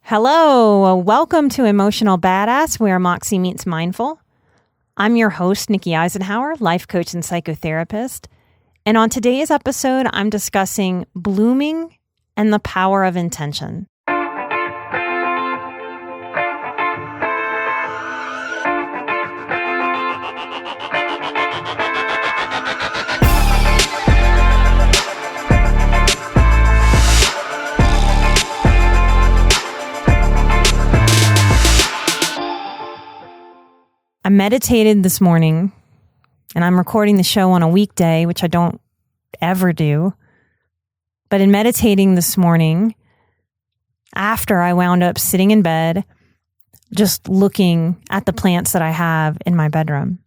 Hello, welcome to Emotional Badass, where Moxie meets mindful. I'm your host, Nikki Eisenhower, life coach and psychotherapist. And on today's episode, I'm discussing blooming and the power of intention. I meditated this morning, and I'm recording the show on a weekday, which I don't ever do. But in meditating this morning, after I wound up sitting in bed, just looking at the plants that I have in my bedroom.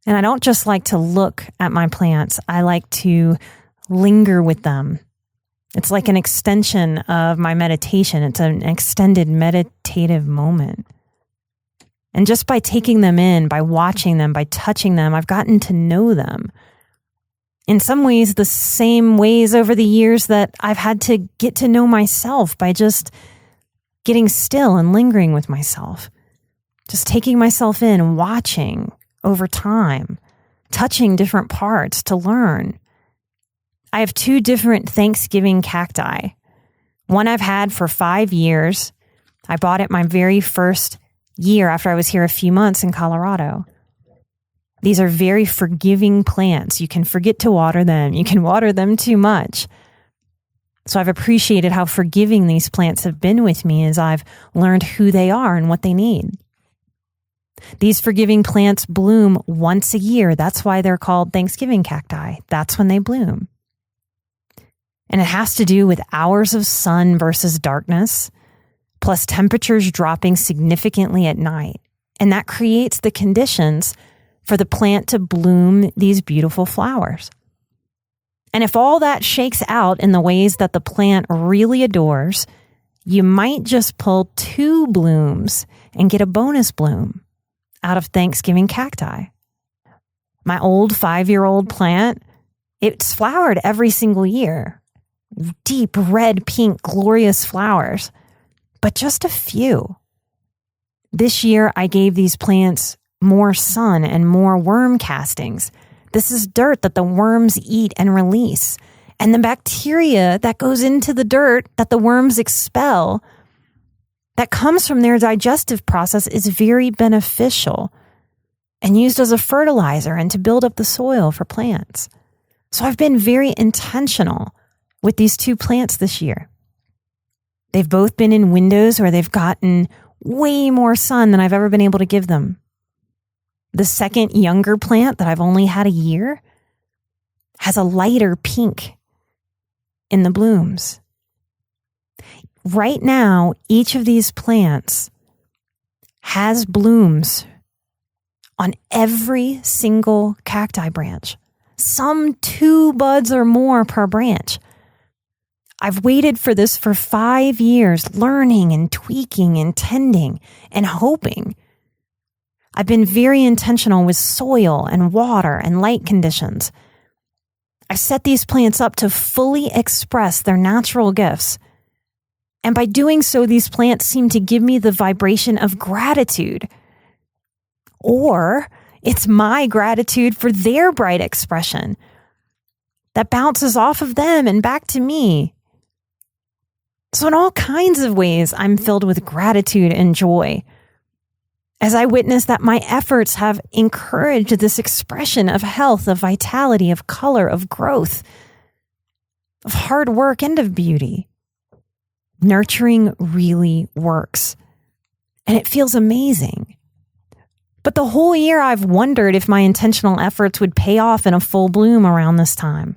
And I don't just like to look at my plants, I like to linger with them. It's like an extension of my meditation. It's an extended meditative moment. And just by taking them in, by watching them, by touching them, I've gotten to know them. In some ways, the same ways over the years that I've had to get to know myself by just getting still and lingering with myself. Just taking myself in, watching over time, touching different parts to learn. I have 2 different Thanksgiving cacti. One I've had for 5 years. I bought it my very first year after I was here a few months in Colorado. These are very forgiving plants. You can forget to water them. You can water them too much. So I've appreciated how forgiving these plants have been with me as I've learned who they are and what they need. These forgiving plants bloom once a year. That's why they're called Thanksgiving cacti. That's when they bloom. And it has to do with hours of sun versus darkness, plus temperatures dropping significantly at night. And that creates the conditions for the plant to bloom these beautiful flowers. And if all that shakes out in the ways that the plant really adores, you might just pull 2 blooms and get a bonus bloom out of Thanksgiving cacti. My old 5-year-old plant, it's flowered every single year. Deep red, pink, glorious flowers. But just a few. This year, I gave these plants more sun and more worm castings. This is dirt that the worms eat and release. And the bacteria that goes into the dirt that the worms expel, that comes from their digestive process, is very beneficial and used as a fertilizer and to build up the soil for plants. So I've been very intentional with these 2 plants this year. They've both been in windows where they've gotten way more sun than I've ever been able to give them. The second younger plant that I've only had a year has a lighter pink in the blooms. Right now, each of these plants has blooms on every single cacti branch. Some 2 buds or more per branch. I've waited for this for 5 years, learning and tweaking and tending and hoping. I've been very intentional with soil and water and light conditions. I've set these plants up to fully express their natural gifts. And by doing so, these plants seem to give me the vibration of gratitude. Or it's my gratitude for their bright expression that bounces off of them and back to me. So in all kinds of ways, I'm filled with gratitude and joy as I witness that my efforts have encouraged this expression of health, of vitality, of color, of growth, of hard work, and of beauty. Nurturing really works, and it feels amazing. But the whole year I've wondered if my intentional efforts would pay off in a full bloom around this time.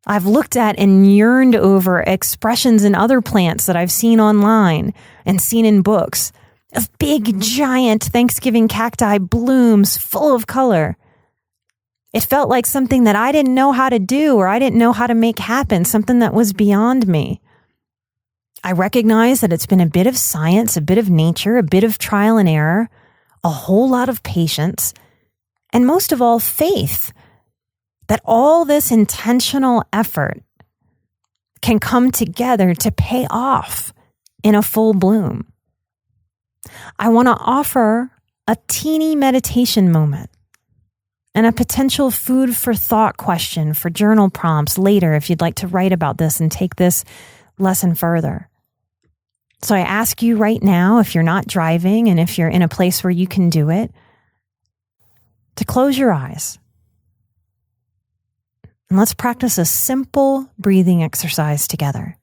I've looked at and yearned over expressions in other plants that I've seen online and seen in books of big, giant Thanksgiving cacti blooms full of color. It felt like something that I didn't know how to do or I didn't know how to make happen, something that was beyond me. I recognize that it's been a bit of science, a bit of nature, a bit of trial and error, a whole lot of patience, and most of all, faith that all this intentional effort can come together to pay off in a full bloom. I want to offer a teeny meditation moment and a potential food for thought question for journal prompts later if you'd like to write about this and take this lesson further. So I ask you right now, if you're not driving and if you're in a place where you can do it, to close your eyes. And let's practice a simple breathing exercise together.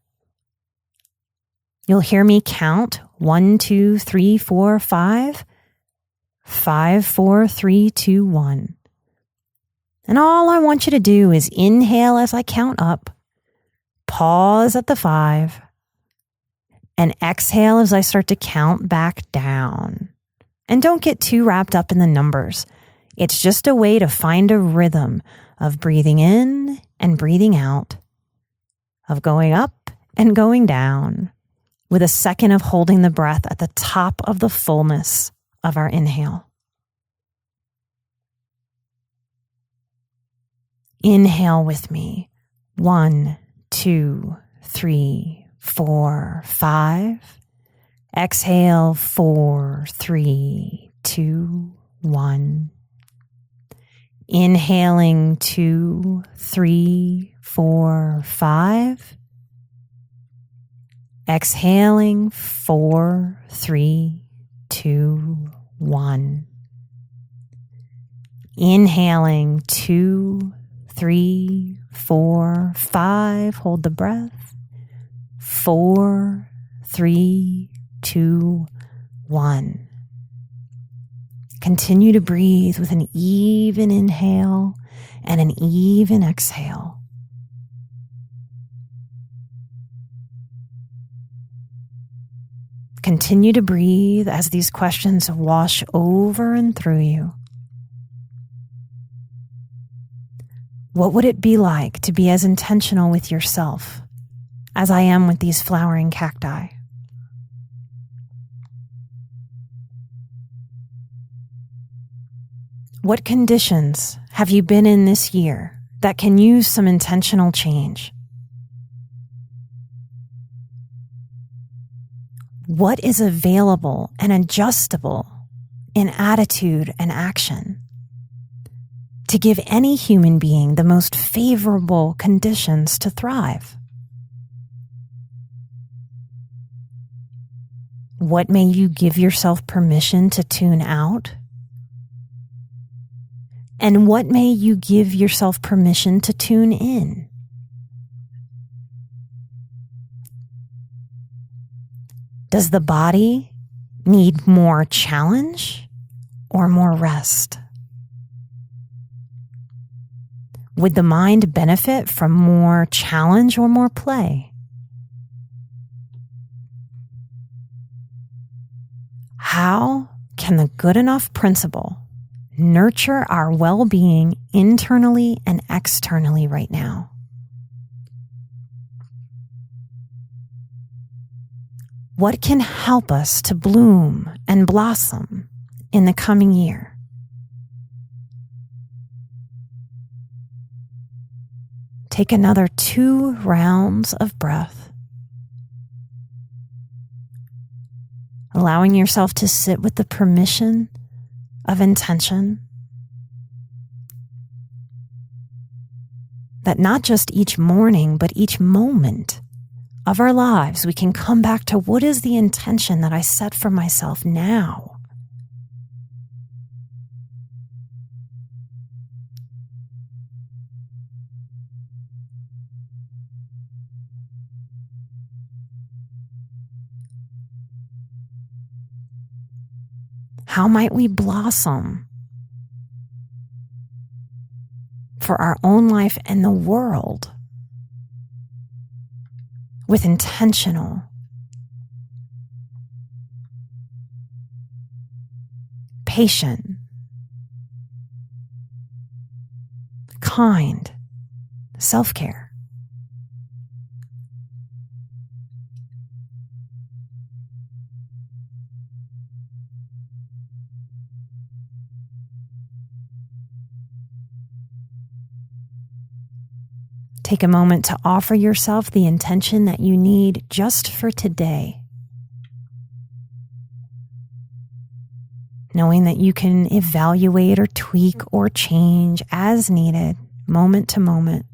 You'll hear me count 1, 2, 3, 4, 5, 5, 4, 3, 2, 1. And all I want you to do is inhale as I count up, pause at the 5, and exhale as I start to count back down. And don't get too wrapped up in the numbers. It's just a way to find a rhythm of breathing in and breathing out, of going up and going down, with a second of holding the breath at the top of the fullness of our inhale. Inhale with me. 1, 2, 3, 4, 5. Exhale, 4, 3, 2, 1. Inhaling, 2, 3, 4, 5. Exhaling, 4, 3, 2, 1. Inhaling, 2, 3, 4, 5. Hold the breath. 4, 3, 2, 1. Continue to breathe with an even inhale and an even exhale. Continue to breathe as these questions wash over and through you. What would it be like to be as intentional with yourself as I am with these flowering cacti? What conditions have you been in this year that can use some intentional change? What is available and adjustable in attitude and action to give any human being the most favorable conditions to thrive? What may you give yourself permission to tune out? And what may you give yourself permission to tune in? Does the body need more challenge or more rest? Would the mind benefit from more challenge or more play? How can the good enough principle nurture our well-being internally and externally right now? What can help us to bloom and blossom in the coming year? Take another 2 rounds of breath, allowing yourself to sit with the permission of intention that not just each morning, but each moment of our lives, we can come back to what is the intention that I set for myself now? How might we blossom for our own life and the world with intentional, patient, kind self-care? Take a moment to offer yourself the intention that you need just for today knowing that you can evaluate or tweak or change as needed, moment to moment.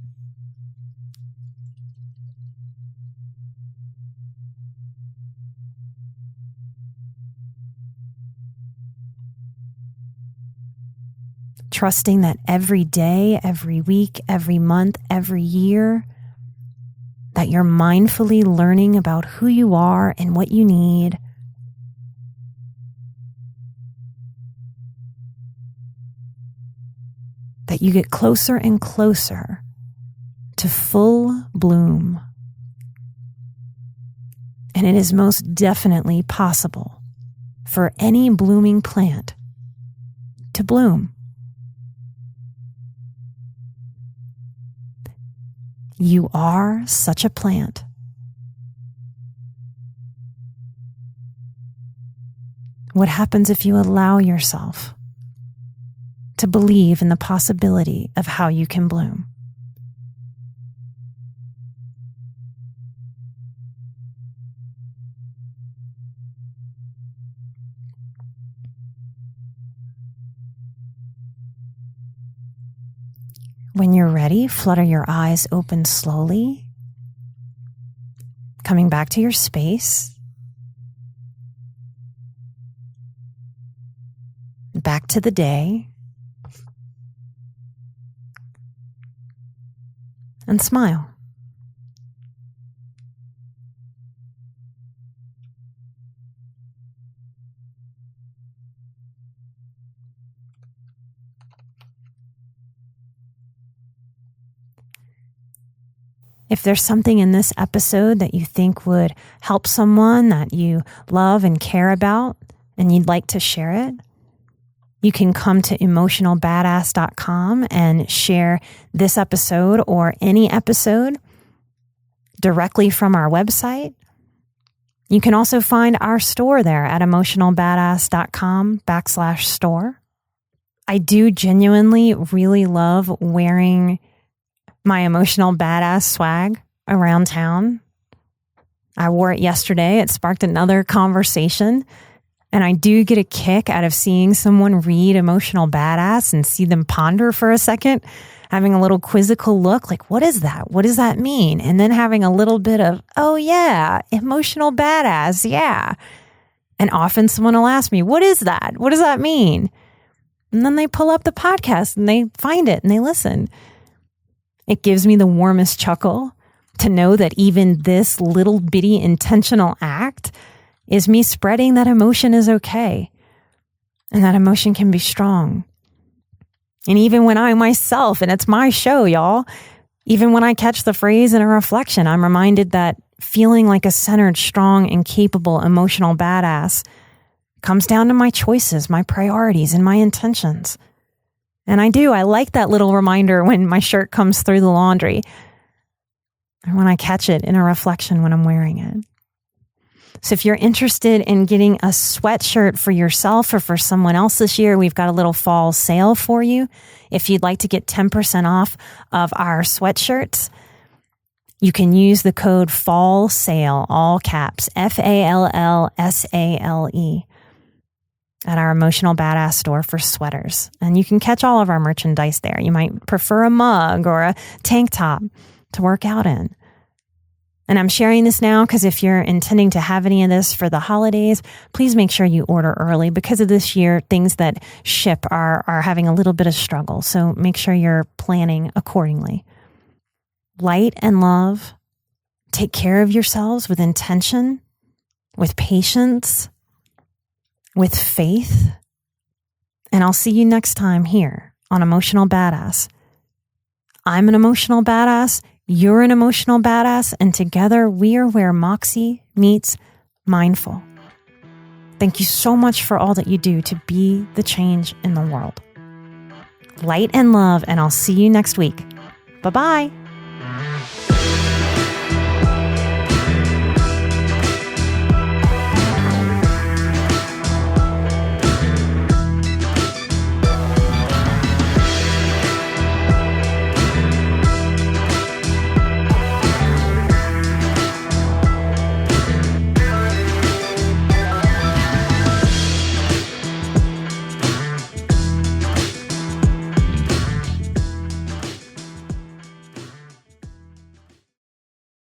Trusting that every day, every week, every month, every year, that you're mindfully learning about who you are and what you need. That you get closer and closer to full bloom. And it is most definitely possible for any blooming plant to bloom. You are such a plant. What happens if you allow yourself to believe in the possibility of how you can bloom? When you're ready, flutter your eyes open slowly, coming back to your space, back to the day, and smile. If there's something in this episode that you think would help someone that you love and care about, and you'd like to share it, you can come to emotionalbadass.com and share this episode or any episode directly from our website. You can also find our store there at emotionalbadass.com/store. I do genuinely really love wearing my emotional badass swag around town. I wore it yesterday. It sparked another conversation. And I do get a kick out of seeing someone read Emotional Badass and see them ponder for a second, having a little quizzical look like, what is that? What does that mean? And then having a little bit of, oh yeah, Emotional Badass, yeah. And often someone will ask me, what is that? What does that mean? And then they pull up the podcast and they find it and they listen. It gives me the warmest chuckle to know that even this little bitty intentional act is me spreading that emotion is okay. And that emotion can be strong. And even when I myself, and it's my show, y'all, even when I catch the phrase in a reflection, I'm reminded that feeling like a centered, strong, and capable emotional badass comes down to my choices, my priorities, and my intentions. And I like that little reminder when my shirt comes through the laundry, or when I catch it in a reflection when I'm wearing it. So if you're interested in getting a sweatshirt for yourself or for someone else this year, we've got a little fall sale for you. If you'd like to get 10% off of our sweatshirts, you can use the code FALLSALE, all caps, FALLSALE, at our Emotional Badass store for sweaters. And you can catch all of our merchandise there. You might prefer a mug or a tank top to work out in. And I'm sharing this now because if you're intending to have any of this for the holidays, please make sure you order early. Because of this year, things that ship are having a little bit of struggle. So make sure you're planning accordingly. Light and love. Take care of yourselves with intention, with patience, with faith. And I'll see you next time here on Emotional Badass. I'm an emotional badass. You're an emotional badass. And together we are where Moxie meets mindful. Thank you so much for all that you do to be the change in the world. Light and love, and I'll see you next week. Bye-bye.